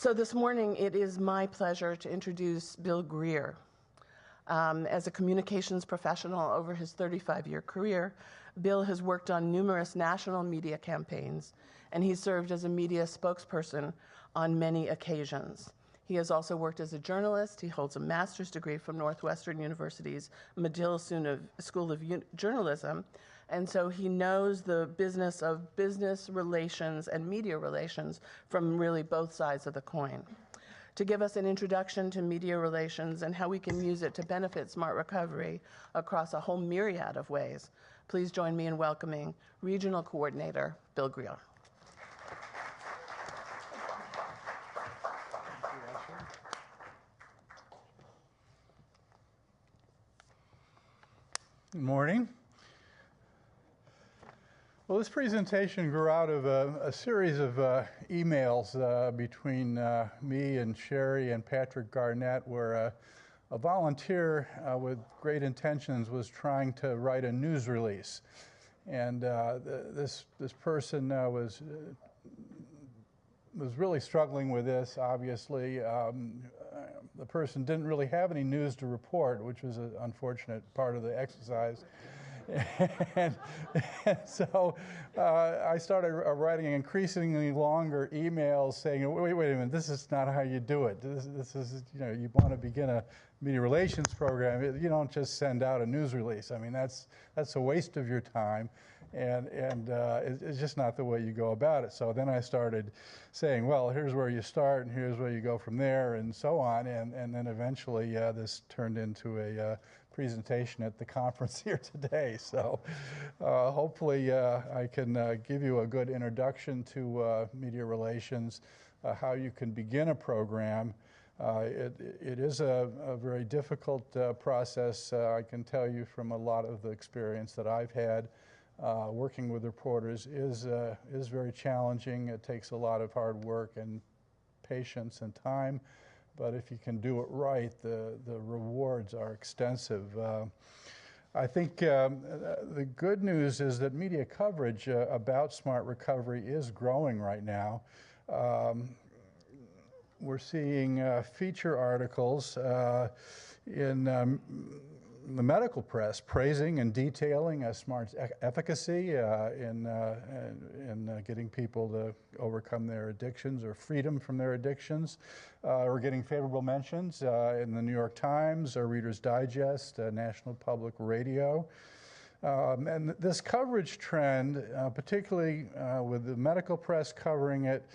So this morning, it is my pleasure to introduce Bill Greer. As a communications professional over his 35-year career, Bill has worked on numerous national media campaigns, and he served as a media spokesperson on many occasions. He has also worked as a journalist. He holds a master's degree from Northwestern University's Medill School of Journalism, and so he knows the business of business relations and media relations from really both sides of the coin. To give us an introduction to media relations and how we can use it to benefit smart recovery across a whole myriad of ways, please join me in welcoming Regional Coordinator Bill Greer. Good morning. Well, this presentation grew out of a series of emails between me and Sherry and Patrick Garnett, where a volunteer with great intentions was trying to write a news release. And this person was really struggling with this, obviously. The person didn't really have any news to report, which was an unfortunate part of the exercise. and so I started writing increasingly longer emails saying, wait a minute, this is not how you do it. This is, you want to begin a media relations program. You don't just send out a news release. I mean, that's a waste of your time. And it's just not the way you go about it. So then I started saying, well, here's where you start, and here's where you go from there, and so on. And then eventually this turned into a presentation at the conference here today. So hopefully I can give you a good introduction to media relations, how you can begin a program. It is a very difficult process. I can tell you from a lot of the experience that I've had. Working with reporters is very challenging. It takes a lot of hard work and patience and time, but if you can do it right, the rewards are extensive. I think the good news is that media coverage about smart recovery is growing right now. We're seeing feature articles in the medical press praising and detailing smart's efficacy in getting people to overcome their addictions or freedom from their addictions. We're getting favorable mentions in the New York Times, Reader's Digest, National Public Radio. And this coverage trend, particularly with the medical press covering it,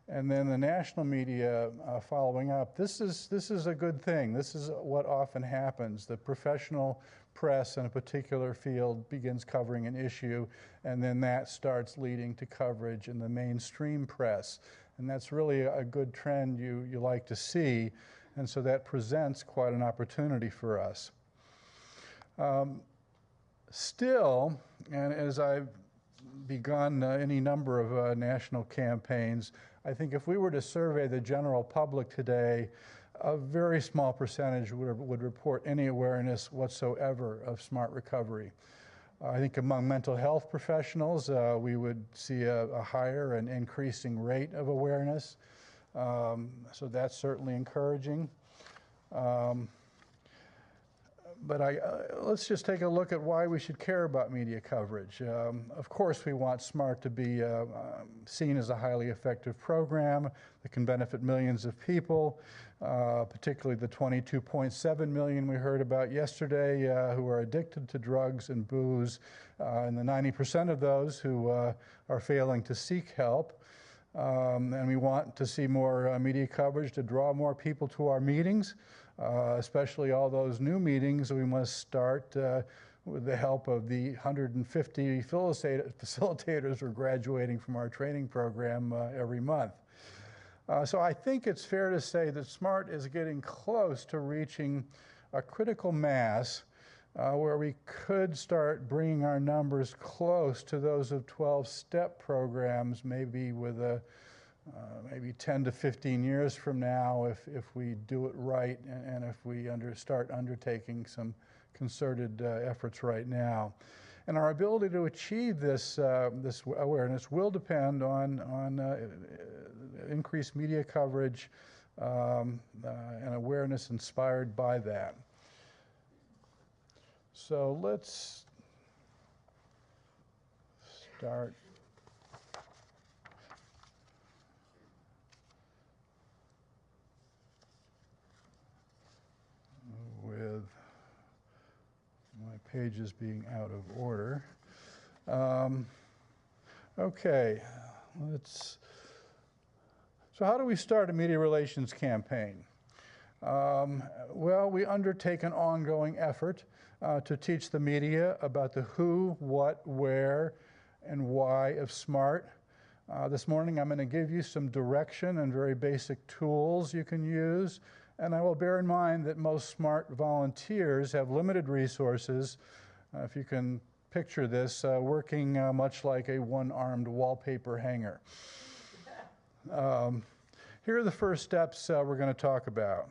and then the national media following up. This is a good thing. This is what often happens. The professional press in a particular field begins covering an issue, and then that starts leading to coverage in the mainstream press. And that's really a good trend you like to see, and so that presents quite an opportunity for us. Still, and as I've begun any number of national campaigns, I think if we were to survey the general public today, a very small percentage would report any awareness whatsoever of smart recovery. I think among mental health professionals, we would see a higher and increasing rate of awareness. So that's certainly encouraging. But let's just take a look at why we should care about media coverage. Of course, we want SMART to be seen as a highly effective program that can benefit millions of people, particularly the 22.7 million we heard about yesterday who are addicted to drugs and booze, and the 90% of those who are failing to seek help. And we want to see more media coverage to draw more people to our meetings. Especially all those new meetings, we must start with the help of the 150 facilitators who are graduating from our training program every month. So I think it's fair to say that SMART is getting close to reaching a critical mass where we could start bringing our numbers close to those of 12-step programs, maybe with maybe 10 to 15 years from now if we do it right and if we start undertaking some concerted efforts right now. And our ability to achieve this awareness will depend on increased media coverage and awareness inspired by that. So let's start with my pages being out of order. Okay, so how do we start a media relations campaign? Well, we undertake an ongoing effort to teach the media about the who, what, where, and why of SMART. This morning I'm going to give you some direction and very basic tools you can use, and I will bear in mind that most SMART volunteers have limited resources. If you can picture this, working much like a one-armed wallpaper hanger. Here are the first steps we're going to talk about.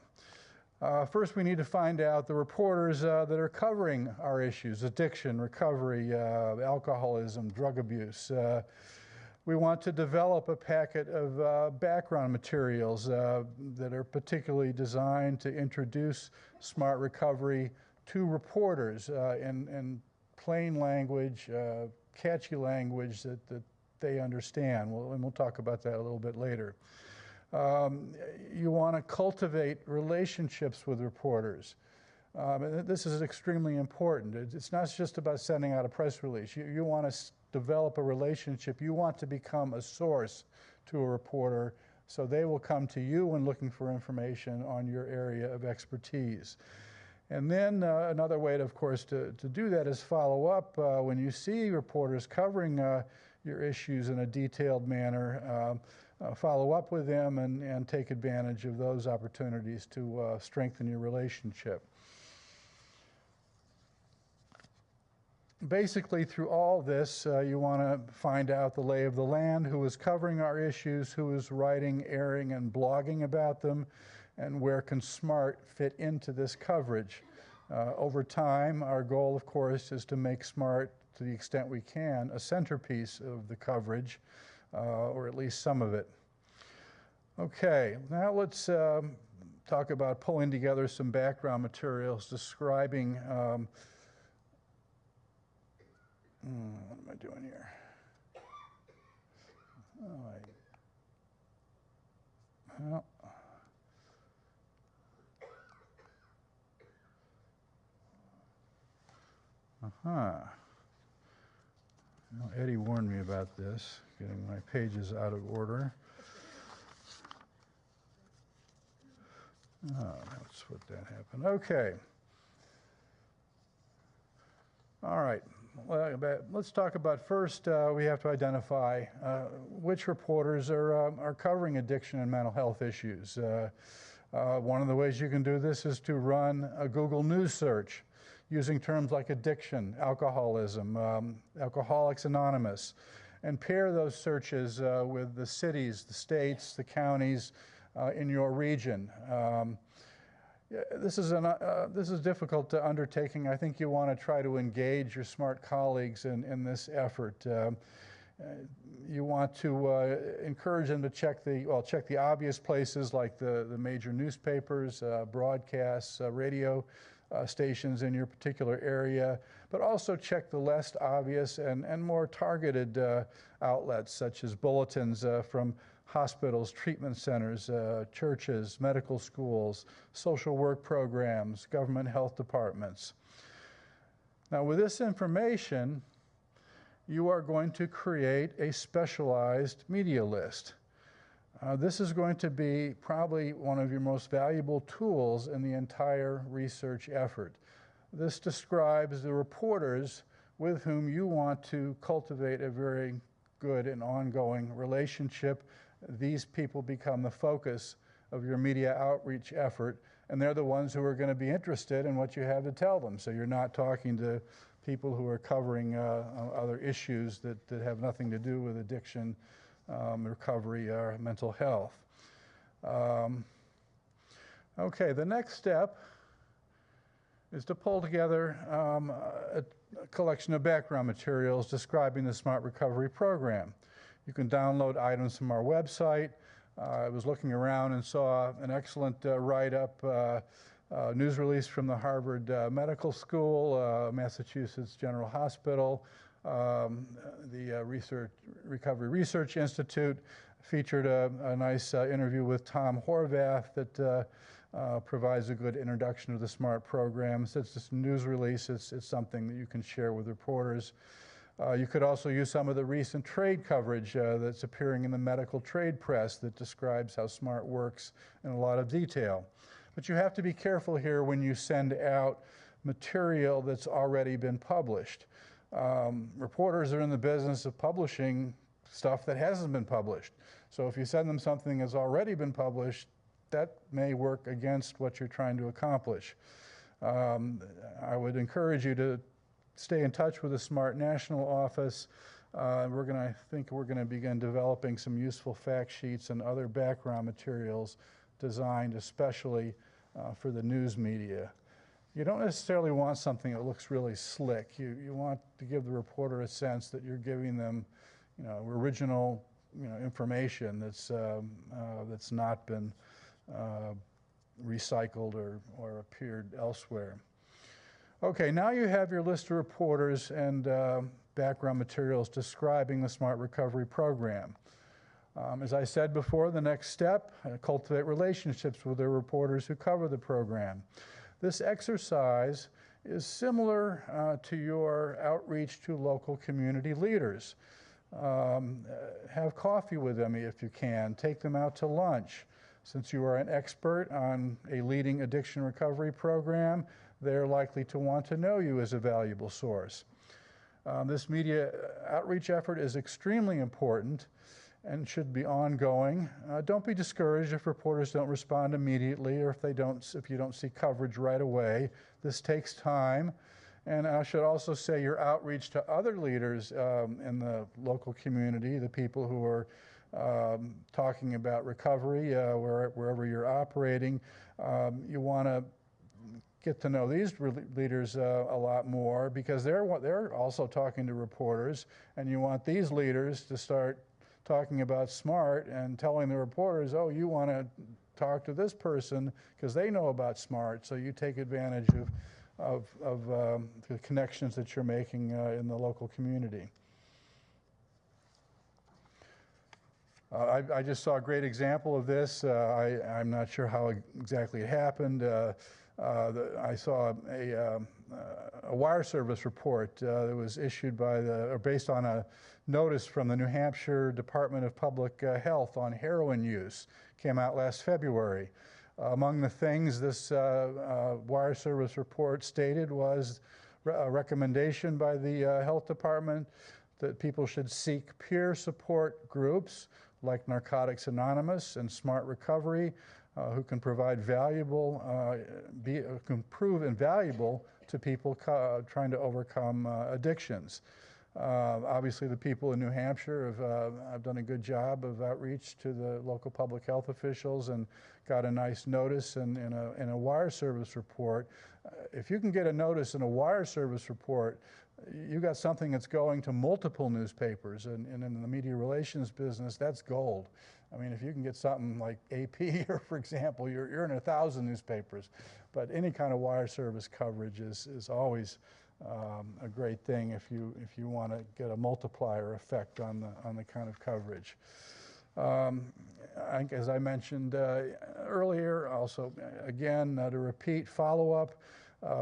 First, we need to find out the reporters that are covering our issues: addiction, recovery, alcoholism, drug abuse. We want to develop a packet of background materials that are particularly designed to introduce SMART recovery to reporters in plain language, catchy language that they understand. And we'll talk about that a little bit later. You want to cultivate relationships with reporters. This is extremely important. It's not just about sending out a press release. You want to develop a relationship. You want to become a source to a reporter, so they will come to you when looking for information on your area of expertise. And then another way, of course, to do that is follow up when you see reporters covering your issues in a detailed manner. Follow up with them and take advantage of those opportunities to strengthen your relationship. Basically, through all this, you want to find out the lay of the land, who is covering our issues, who is writing, airing, and blogging about them, and where can SMART fit into this coverage. Over time, our goal, of course, is to make SMART, to the extent we can, a centerpiece of the coverage, or at least some of it. Okay, now let's talk about pulling together some background materials describing what am I doing here? Well, well, Eddie warned me about this, getting my pages out of order. That's what that happened. Okay. All right. Well, let's talk about first, we have to identify which reporters are covering addiction and mental health issues. One of the ways you can do this is to run a Google News search using terms like addiction, alcoholism, Alcoholics Anonymous, and pair those searches with the cities, the states, the counties in your region. This is difficult undertaking. I think you want to try to engage your SMART colleagues in this effort. You want to encourage them to check the obvious places like the major newspapers, broadcasts, radio stations in your particular area, but also check the less obvious and more targeted outlets such as bulletins from hospitals, treatment centers, churches, medical schools, social work programs, government health departments. Now, with this information, you are going to create a specialized media list. This is going to be probably one of your most valuable tools in the entire research effort. This describes the reporters with whom you want to cultivate a very good and ongoing relationship. These people become the focus of your media outreach effort, and they're the ones who are going to be interested in what you have to tell them. So you're not talking to people who are covering other issues that have nothing to do with addiction, recovery, or mental health. Okay, the next step is to pull together a collection of background materials describing the SMART Recovery Program. You can download items from our website. I was looking around and saw an excellent write-up, news release from the Harvard Medical School, Massachusetts General Hospital, the Recovery Research Institute featured a nice interview with Tom Horvath that provides a good introduction to the SMART program. So it's just a news release. It's something that you can share with reporters. You could also use some of the recent trade coverage that's appearing in the medical trade press that describes how SMART works in a lot of detail. But you have to be careful here when you send out material that's already been published. Reporters are in the business of publishing stuff that hasn't been published. So if you send them something that's already been published, that may work against what you're trying to accomplish. I would encourage you to stay in touch with the SMART National Office. I think we're going to begin developing some useful fact sheets and other background materials designed especially for the news media. You don't necessarily want something that looks really slick. You want to give the reporter a sense that you're giving them, original, information that's not been recycled or appeared elsewhere. Okay, now you have your list of reporters and background materials describing the SMART Recovery Program. As I said before, the next step, cultivate relationships with the reporters who cover the program. This exercise is similar to your outreach to local community leaders. Have coffee with them if you can. Take them out to lunch. Since you are an expert on a leading addiction recovery program, they're likely to want to know you as a valuable source. This media outreach effort is extremely important and should be ongoing. Don't be discouraged if reporters don't respond immediately or if you don't see coverage right away. This takes time. And I should also say your outreach to other leaders in the local community, the people who are talking about recovery wherever you're operating, you want to get to know these leaders a lot more because they're also talking to reporters, and you want these leaders to start talking about SMART and telling the reporters, oh, you want to talk to this person because they know about SMART, so you take advantage of the connections that you're making in the local community. I just saw a great example of this. I'm not sure how exactly it happened. I saw a wire service report that was issued based on a notice from the New Hampshire Department of Public Health on heroin use. Came out last February. Among the things this wire service report stated was a recommendation by the health department that people should seek peer support groups like Narcotics Anonymous and Smart Recovery, who can provide can prove invaluable to people trying to overcome addictions. Obviously, the people in New Hampshire have done a good job of outreach to the local public health officials and got a nice notice in a wire service report. If you can get a notice in a wire service report, you got something that's going to multiple newspapers, and in the media relations business, that's gold. I mean, if you can get something like AP here, for example, you're in 1,000 newspapers. But any kind of wire service coverage is always a great thing if you want to get a multiplier effect on the kind of coverage. As I mentioned earlier, also again to repeat, follow up.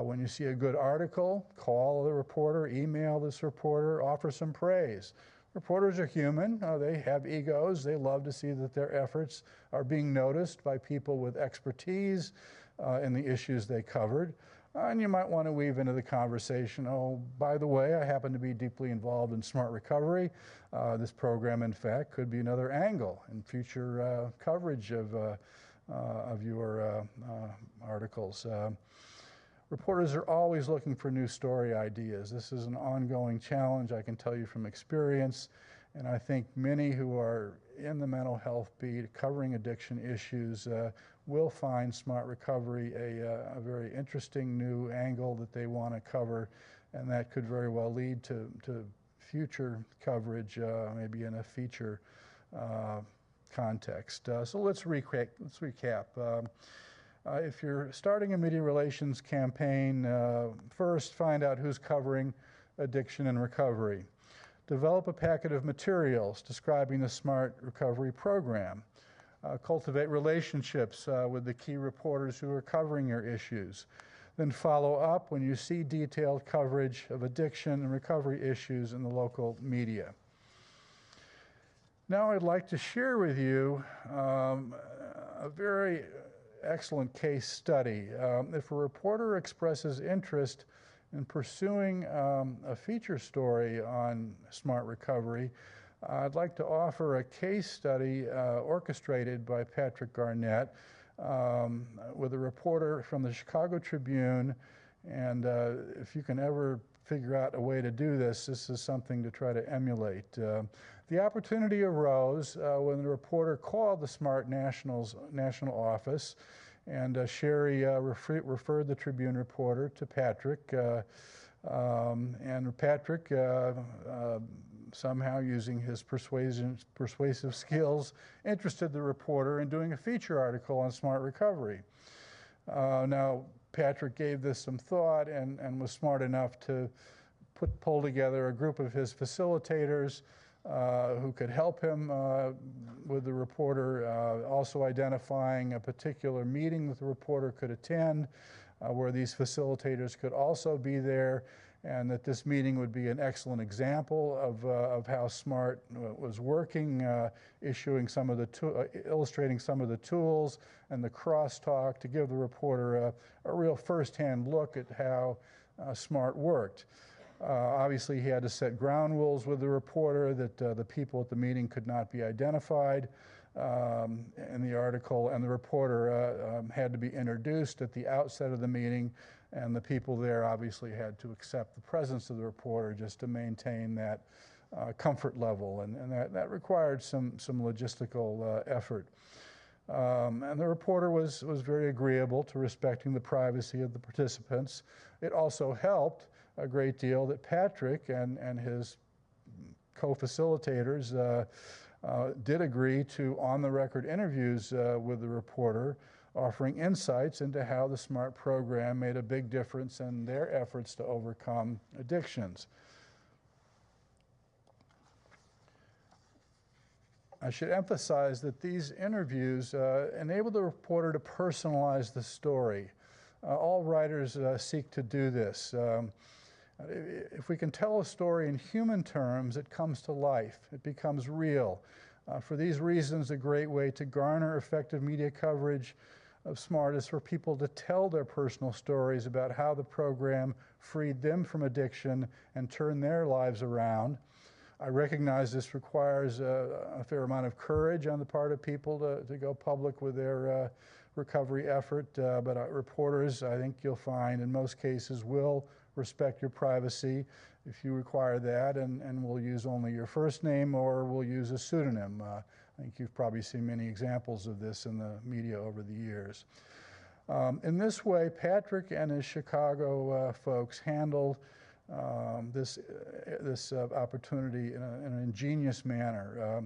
When you see a good article, call the reporter, email this reporter, offer some praise. Reporters are human. They have egos. They love to see that their efforts are being noticed by people with expertise in the issues they covered. And you might want to weave into the conversation, oh, by the way, I happen to be deeply involved in Smart Recovery. This program, in fact, could be another angle in future coverage of your articles. Reporters are always looking for new story ideas. This is an ongoing challenge, I can tell you from experience, and I think many who are in the mental health beat covering addiction issues will find Smart Recovery a very interesting new angle that they want to cover, and that could very well lead to future coverage, maybe in a feature context. So let's recap. If you're starting a media relations campaign, first find out who's covering addiction and recovery. Develop a packet of materials describing the SMART recovery program. Cultivate relationships with the key reporters who are covering your issues. Then follow up when you see detailed coverage of addiction and recovery issues in the local media. Now I'd like to share with you a very excellent case study. If a reporter expresses interest in pursuing a feature story on SMART recovery, I'd like to offer a case study orchestrated by Patrick Garnett with a reporter from the Chicago Tribune. And if you can ever figure out a way to do this, this is something to try to emulate. The opportunity arose when the reporter called the SMART national office, and Sherry referred the Tribune reporter to Patrick. And Patrick, somehow using his persuasive skills, interested the reporter in doing a feature article on SMART recovery. Now, Patrick gave this some thought and was smart enough to pull together a group of his facilitators who could help him with the reporter, also identifying a particular meeting that the reporter could attend, where these facilitators could also be there, and that this meeting would be an excellent example of how SMART was working, illustrating some of the tools and the crosstalk to give the reporter a real first-hand look at how SMART worked. Obviously, he had to set ground rules with the reporter that the people at the meeting could not be identified in the article, and the reporter had to be introduced at the outset of the meeting, and the people there obviously had to accept the presence of the reporter just to maintain that comfort level, and that required some logistical effort. And the reporter was very agreeable to respecting the privacy of the participants. It also helped a great deal that Patrick and his co-facilitators did agree to on-the-record interviews with the reporter, offering insights into how the SMART program made a big difference in their efforts to overcome addictions. I should emphasize that these interviews enable the reporter to personalize the story. All writers seek to do this. If we can tell a story in human terms, it comes to life. It becomes real. For these reasons, a great way to garner effective media coverage of SMART is for people to tell their personal stories about how the program freed them from addiction and turned their lives around. I recognize this requires a fair amount of courage on the part of people to go public with their recovery effort, but reporters, I think you'll find, in most cases will respect your privacy if you require that, and will use only your first name or will use a pseudonym. I think you've probably seen many examples of this in the media over the years. In this way, Patrick and his Chicago folks handled this opportunity in an ingenious manner.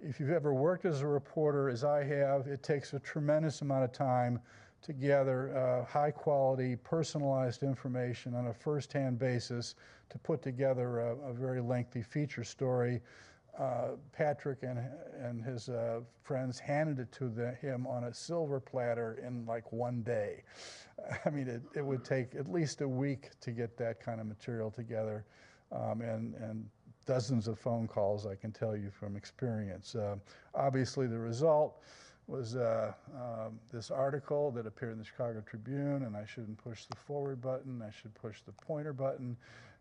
If you've ever worked as a reporter, as I have, it takes a tremendous amount of time to gather high-quality, personalized information on a first-hand basis to put together a very lengthy feature story. Patrick and his friends handed it to him on a silver platter in like one day. I mean, it would take at least a week to get that kind of material together, and dozens of phone calls, I can tell you from experience. Obviously, the result was this article that appeared in the Chicago Tribune, and I shouldn't push the forward button, I should push the pointer button.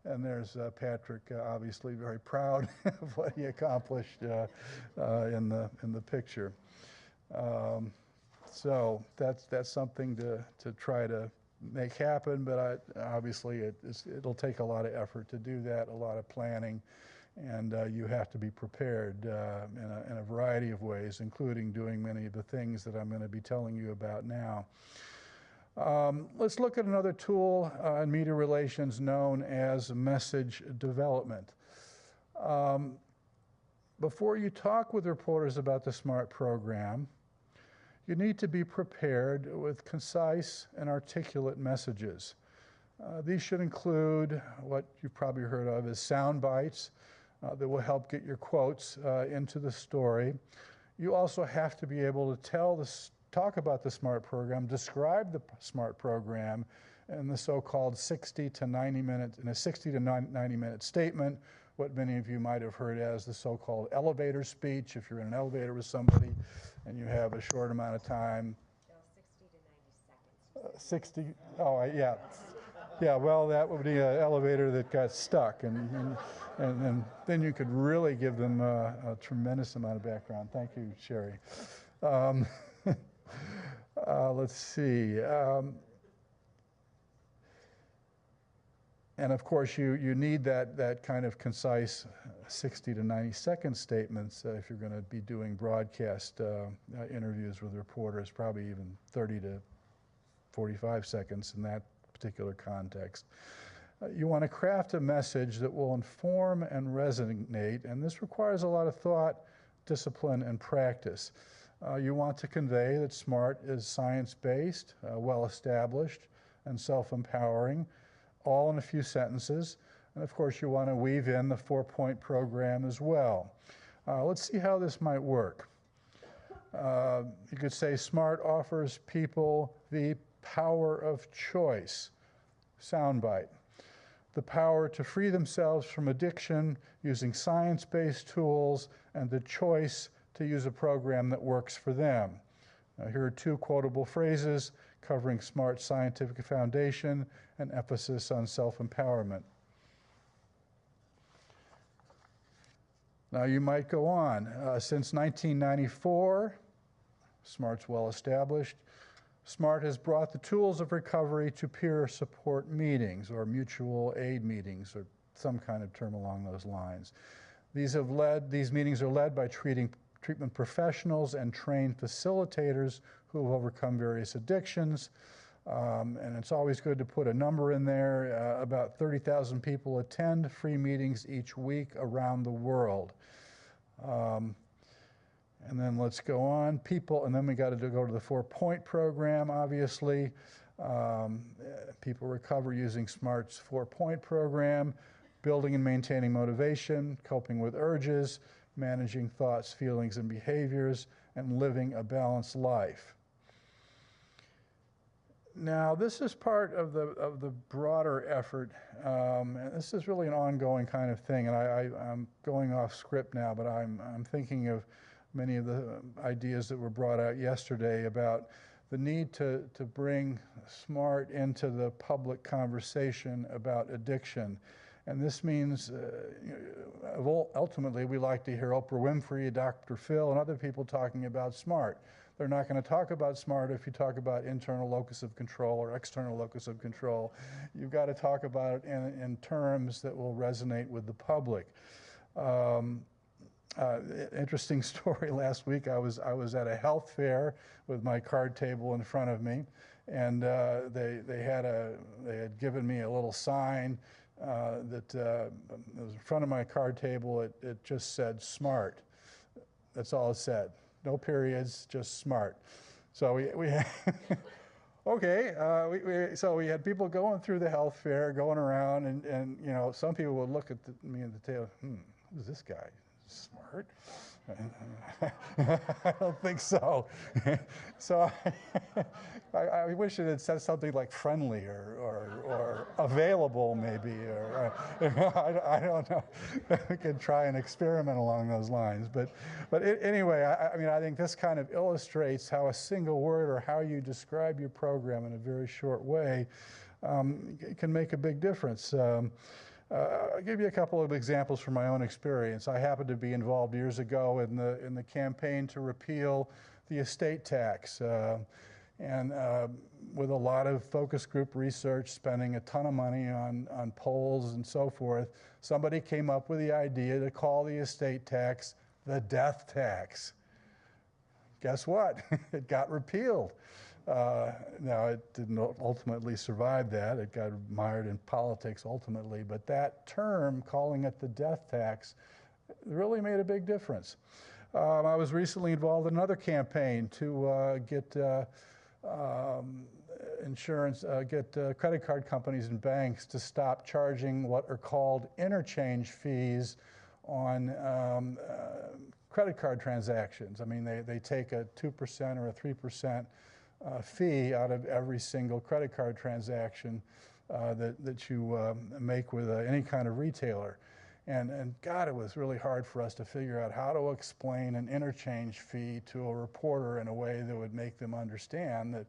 And there's Patrick, obviously very proud of what he accomplished in the picture. So that's something to try to make happen, but obviously it'll take a lot of effort to do that, a lot of planning, and you have to be prepared in a variety of ways, including doing many of the things that I'm going to be telling you about now. Let's look at another tool in media relations known as message development. before you talk with reporters about the SMART program, you need to be prepared with concise and articulate messages. These should include what you've probably heard of as sound bites that will help get your quotes into the story. You also have to be able to talk about the SMART program, describe the SMART program in the so-called 60 to 90 minute statement, what many of you might have heard as the so-called elevator speech. If you're in an elevator with somebody and you have a short amount of time. No, 60 to 90 seconds. 60, oh, yeah. Yeah, well, that would be an elevator that got stuck, and then you could really give them a tremendous amount of background. Thank you, Sherry. Let's see. And of course, you need that kind of concise 60 to 90 second statements if you're going to be doing broadcast interviews with reporters, probably even 30 to 45 seconds in that particular context. You want to craft a message that will inform and resonate, and this requires a lot of thought, discipline, and practice. You want to convey that SMART is science-based, well-established, and self-empowering, all in a few sentences. And of course, you want to weave in the 4-point program as well. Let's see how this might work. You could say SMART offers people the power of choice, soundbite. The power to free themselves from addiction using science-based tools and the choice to use a program that works for them. Here are 2 quotable phrases covering SMART's scientific foundation and emphasis on self-empowerment. Now you might go on. Since 1994, SMART's well established. SMART has brought the tools of recovery to peer support meetings or mutual aid meetings or some kind of term along those lines. These meetings are led by treatment professionals and trained facilitators who have overcome various addictions. And it's always good to put a number in there. About 30,000 people attend free meetings each week around the world. And then let's go on. And then we got to go to the 4-point program, obviously. People recover using SMART's 4-point program, building and maintaining motivation, coping with urges, managing thoughts, feelings, and behaviors, and living a balanced life. Now, this is part of the broader effort, and this is really an ongoing kind of thing, and I'm going off script now, but I'm thinking of many of the ideas that were brought out yesterday about the need to bring SMART into the public conversation about addiction. And this means, ultimately, we like to hear Oprah Winfrey, Dr. Phil, and other people talking about SMART. They're not going to talk about SMART if you talk about internal locus of control or external locus of control. You've got to talk about it in terms that will resonate with the public. Interesting story. Last week, I was at a health fair with my card table in front of me, and they had given me a little sign that was in front of my card table. It just said SMART. That's all it said. No periods, just SMART. So we had okay. So we had people going through the health fair, going around, and you know, some people would look at me at the table. Who's this guy? Smart? I don't think so. So I wish it had said something like friendly or available, maybe, or I don't know. We could try an experiment along those lines. But anyway, I think this kind of illustrates how a single word or how you describe your program in a very short way can make a big difference. I'll give you a couple of examples from my own experience. I happened to be involved years ago in the campaign to repeal the estate tax, and with a lot of focus group research, spending a ton of money on polls and so forth, somebody came up with the idea to call the estate tax the death tax. Guess what? It got repealed. Now, it didn't ultimately survive that. It got mired in politics ultimately. But that term, calling it the death tax, really made a big difference. I was recently involved in another campaign to get credit card companies and banks to stop charging what are called interchange fees on credit card transactions. I mean, they take a 2% or a 3% fee out of every single credit card transaction that you make with any kind of retailer. And God, it was really hard for us to figure out how to explain an interchange fee to a reporter in a way that would make them understand that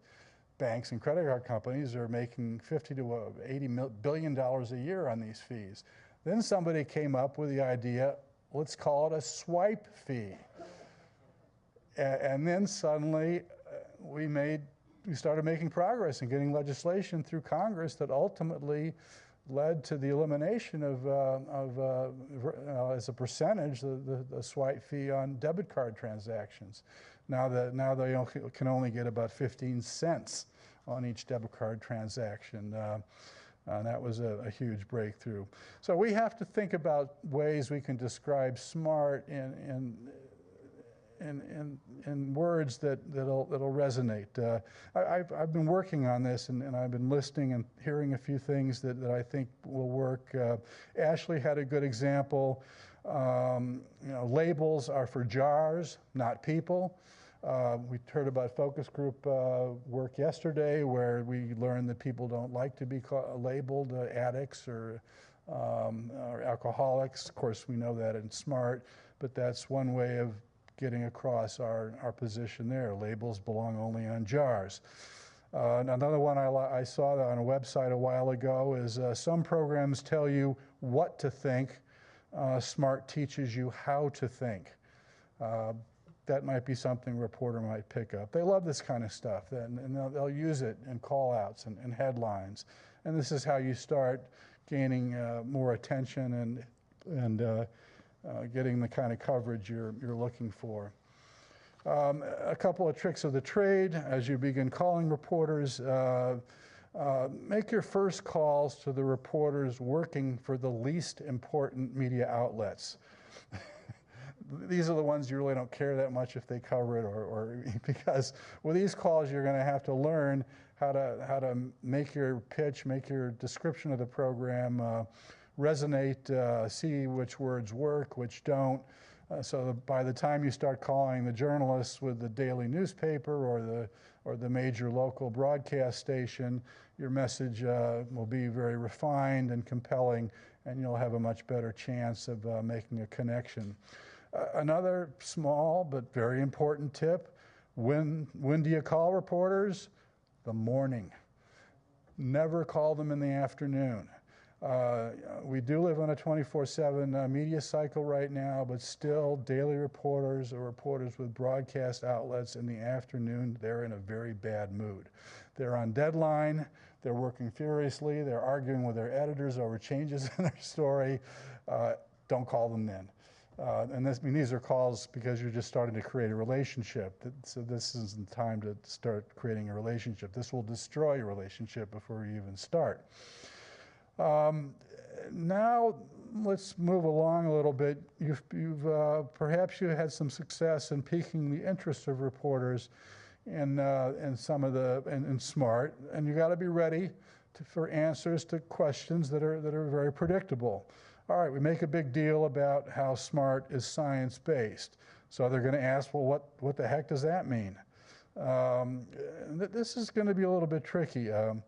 banks and credit card companies are making $50 to $80 billion a year on these fees. Then somebody came up with the idea, let's call it a swipe fee. And then suddenly we started making progress in getting legislation through Congress that ultimately led to the elimination of as a percentage, the swipe fee on debit card transactions. Now they can only get about 15 cents on each debit card transaction. And that was a huge breakthrough. So we have to think about ways we can describe smart in words that'll resonate. I've been working on this, and I've been listening and hearing a few things that I think will work. Ashley had a good example. Labels are for jars, not people. We heard about focus group work yesterday, where we learned that people don't like to be labeled addicts or alcoholics. Of course, we know that in SMART, but that's one way of getting across our position there. Labels belong only on jars. Another one I saw on a website a while ago is some programs tell you what to think. SMART teaches you how to think. That might be something a reporter might pick up. They love this kind of stuff, and they'll use it in call-outs and headlines. And this is how you start gaining more attention and getting the kind of coverage you're looking for. A couple of tricks of the trade as you begin calling reporters. Make your first calls to the reporters working for the least important media outlets. These are the ones you really don't care that much if they cover it, or because with these calls you're going to have to learn how to make your pitch, make your description of the program resonate, see which words work, which don't. So by the time you start calling the journalists with the daily newspaper or the major local broadcast station, your message will be very refined and compelling, and you'll have a much better chance of making a connection. Another small but very important tip: when do you call reporters? The morning. Never call them in the afternoon. We do live on a 24/7 media cycle right now, but still daily reporters or reporters with broadcast outlets in the afternoon, they're in a very bad mood. They're on deadline, they're working furiously, they're arguing with their editors over changes in their story. Don't call them then. And these are calls because you're just starting to create a relationship. So this isn't the time to start creating a relationship. This will destroy your relationship before you even start. Now let's move along a little bit. Perhaps you had some success in piquing the interest of reporters in SMART, and you got to be ready for answers to questions that are very predictable. All right, we make a big deal about how SMART is science-based. So they're going to ask, well, what the heck does that mean? This is going to be a little bit tricky. Of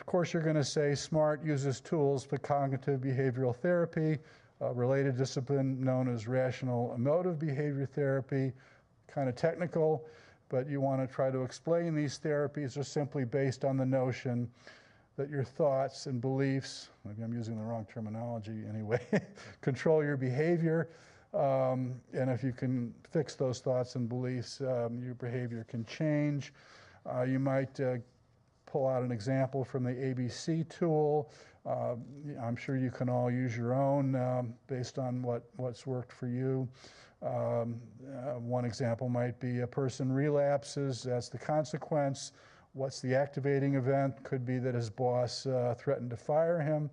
course, you're going to say SMART uses tools for cognitive behavioral therapy, a related discipline known as rational emotive behavior therapy, kind of technical, but you want to try to explain these therapies are simply based on the notion that your thoughts and beliefs, maybe I'm using the wrong terminology anyway, control your behavior. And if you can fix those thoughts and beliefs, your behavior can change. You might pull out an example from the ABC tool. I'm sure you can all use your own based on what's worked for you. One example might be a person relapses, that's the consequence. What's the activating event? Could be that his boss threatened to fire him.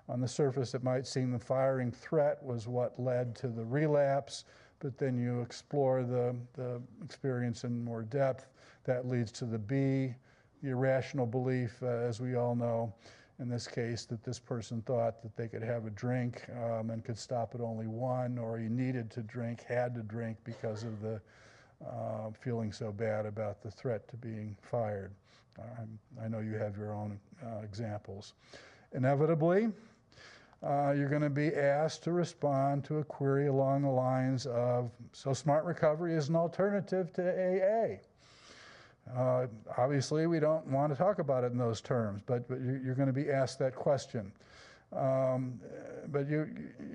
On the surface, it might seem the firing threat was what led to the relapse, but then you explore the experience in more depth. That leads to the B, the irrational belief, as we all know, in this case, that this person thought that they could have a drink and could stop at only one, or he needed to drink, had to drink because of the feeling so bad about the threat to being fired. I know you have your own examples. Inevitably, you're going to be asked to respond to a query along the lines of, so smart recovery is an alternative to AA. Obviously, we don't want to talk about it in those terms, but you're going to be asked that question. But you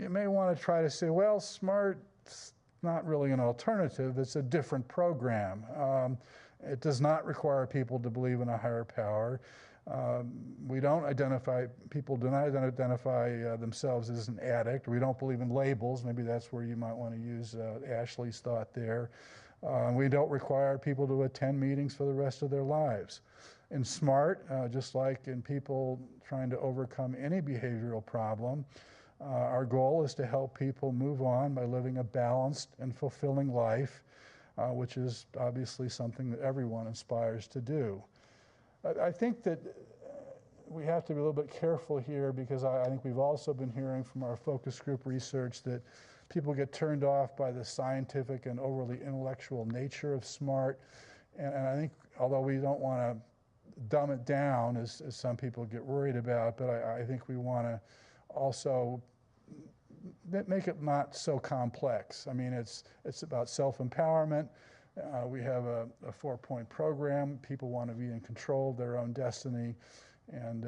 may want to try to say, well, SMART's not really an alternative, it's a different program. It does not require people to believe in a higher power. People do not identify themselves as an addict. We don't believe in labels. Maybe that's where you might want to use Ashley's thought there. We don't require people to attend meetings for the rest of their lives. In SMART, just like in people trying to overcome any behavioral problem, our goal is to help people move on by living a balanced and fulfilling life, which is obviously something that everyone aspires to do. I think that we have to be a little bit careful here, because I think we've also been hearing from our focus group research that people get turned off by the scientific and overly intellectual nature of SMART. And I think, although we don't want to dumb it down, as some people get worried about, but I think we want to also make it not so complex. I mean, it's about self-empowerment. We have a 4-point program. People want to be in control of their own destiny, and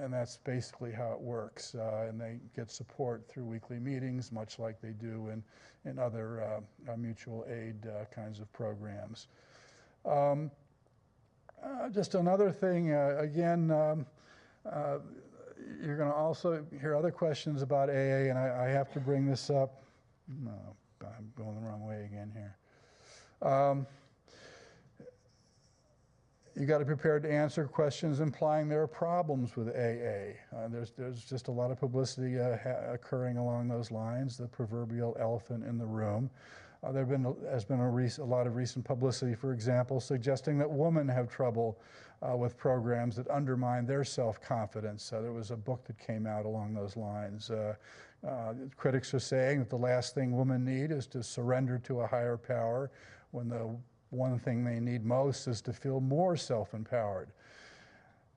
that's basically how it works. And they get support through weekly meetings, much like they do in other mutual aid kinds of programs. Just another thing, again, you're going to also hear other questions about AA, and I have to bring this up. No, I'm going the wrong way again here. You got to be prepared to answer questions implying there are problems with AA. There's just a lot of publicity occurring along those lines, the proverbial elephant in the room. There has been a lot of recent publicity, for example, suggesting that women have trouble with programs that undermine their self-confidence. There was a book that came out along those lines. Critics are saying that the last thing women need is to surrender to a higher power, when the one thing they need most is to feel more self-empowered.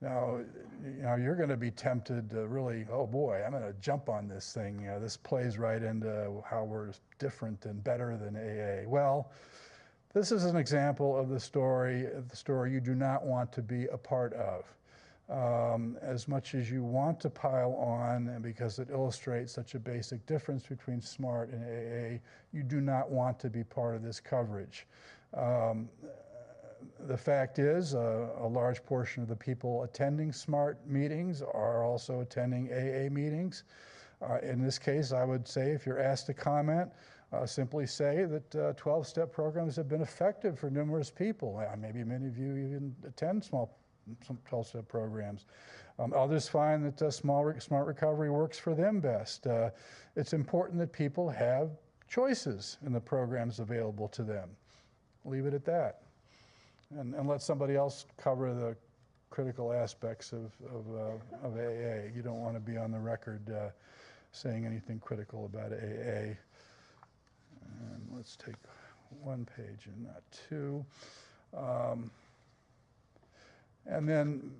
Now, you're going to be tempted to really, oh boy, I'm going to jump on this thing. This plays right into how we're different and better than AA. Well, this is an example of the story you do not want to be a part of. As much as you want to pile on, and because it illustrates such a basic difference between SMART and AA, you do not want to be part of this coverage. The fact is, a large portion of the people attending SMART meetings are also attending AA meetings. In this case, I would say, if you're asked to comment, simply say that 12-step programs have been effective for numerous people. Maybe many of you even attend some 12-step programs. Others find that smart recovery works for them best. It's important that people have choices in the programs available to them. Leave it at that. And let somebody else cover the critical aspects of AA. You don't want to be on the record saying anything critical about AA. And let's take one page and not two. And then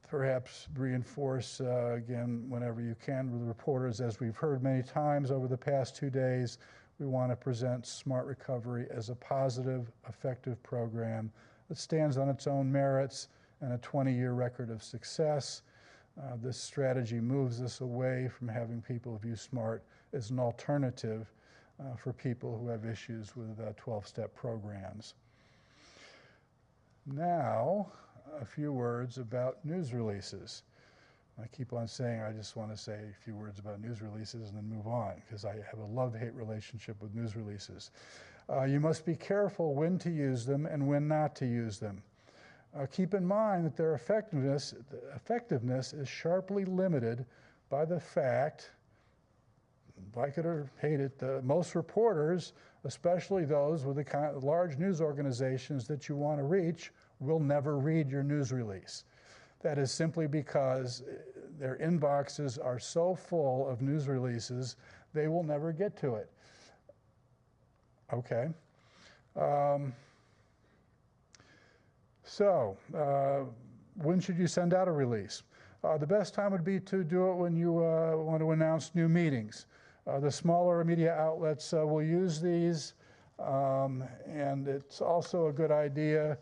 perhaps reinforce, again, whenever you can with reporters, as we've heard many times over the past 2 days, we want to present Smart Recovery as a positive, effective program that stands on its own merits and a 20-year record of success. This strategy moves us away from having people view SMART as an alternative for people who have issues with 12-step programs. Now, a few words about news releases. I keep on saying I just want to say a few words about news releases and then move on, because I have a love-hate relationship with news releases. You must be careful when to use them and when not to use them. Keep in mind that their effectiveness is sharply limited by the fact, like it or hate it, most reporters, especially those with the kind of large news organizations that you want to reach, will never read your news release. That is simply because their inboxes are so full of news releases, they will never get to it. Okay. When should you send out a release? The best time would be to do it when you want to announce new meetings. The smaller media outlets will use these, and it's also a good idea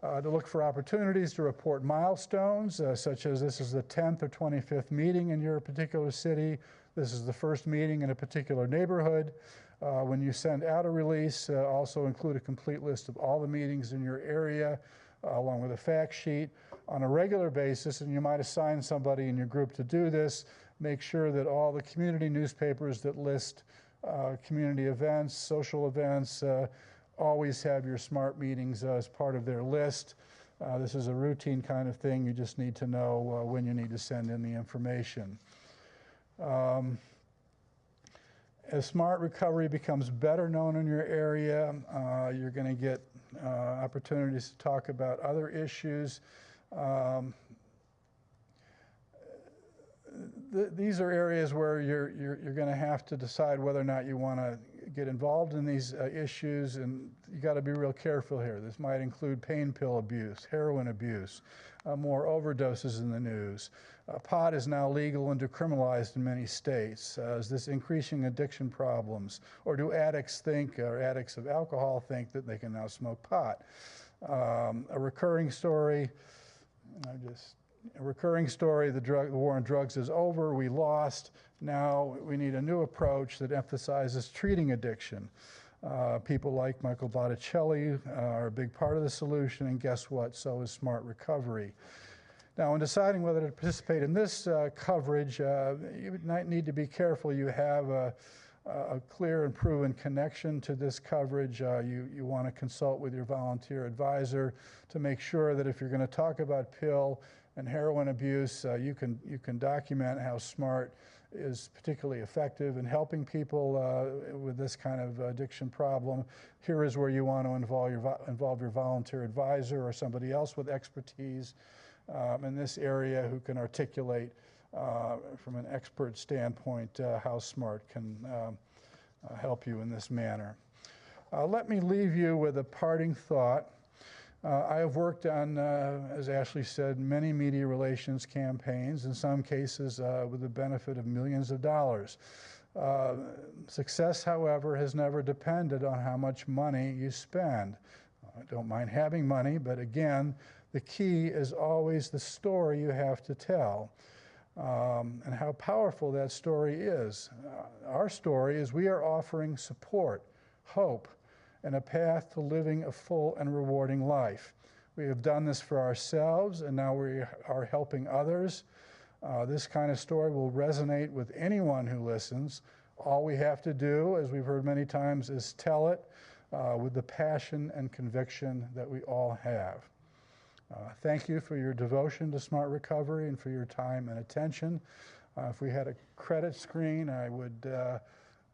to look for opportunities to report milestones, such as this is the 10th or 25th meeting in your particular city. This is the first meeting in a particular neighborhood. When you send out a release, also include a complete list of all the meetings in your area, along with a fact sheet. On a regular basis, and you might assign somebody in your group to do this, make sure that all the community newspapers that list community events, social events, always have your SMART meetings as part of their list. This is a routine kind of thing. You just need to know when you need to send in the information. As SMART recovery becomes better known in your area, you're going to get opportunities to talk about other issues. These are areas where you're going to have to decide whether or not you want to get involved in these issues, and you got to be real careful here. This might include pain pill abuse, heroin abuse, more overdoses in the news. Pot is now legal and decriminalized in many states. Is this increasing addiction problems? Or do addicts think, or addicts of alcohol think, that they can now smoke pot? A recurring story, the war on drugs is over, we lost. Now we need a new approach that emphasizes treating addiction. People like Michael Botticelli are a big part of the solution, and guess what? So is SMART recovery. Now, in deciding whether to participate in this coverage, you might need to be careful. You have a clear and proven connection to this coverage. You want to consult with your volunteer advisor to make sure that if you're going to talk about pill and heroin abuse, you can document how SMART is particularly effective in helping people with this kind of addiction problem. Here is where you want to involve your volunteer advisor or somebody else with expertise in this area who can articulate from an expert standpoint how SMART can help you in this manner. Let me leave you with a parting thought. I have worked on, as Ashley said, many media relations campaigns, in some cases with the benefit of millions of dollars. Success, however, has never depended on how much money you spend. I don't mind having money, but again, the key is always the story you have to tell, and how powerful that story is. Our story is we are offering support, hope, and a path to living a full and rewarding life. We have done this for ourselves, and now we are helping others. This kind of story will resonate with anyone who listens. All we have to do, as we've heard many times, is tell it with the passion and conviction that we all have. Thank you for your devotion to SMART recovery and for your time and attention. If we had a credit screen, I would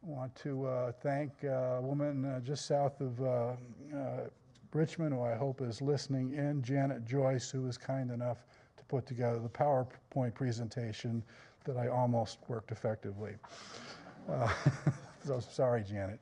want to thank a woman just south of Richmond, who I hope is listening in, Janet Joyce, who was kind enough to put together the PowerPoint presentation that I almost worked effectively. So sorry, Janet.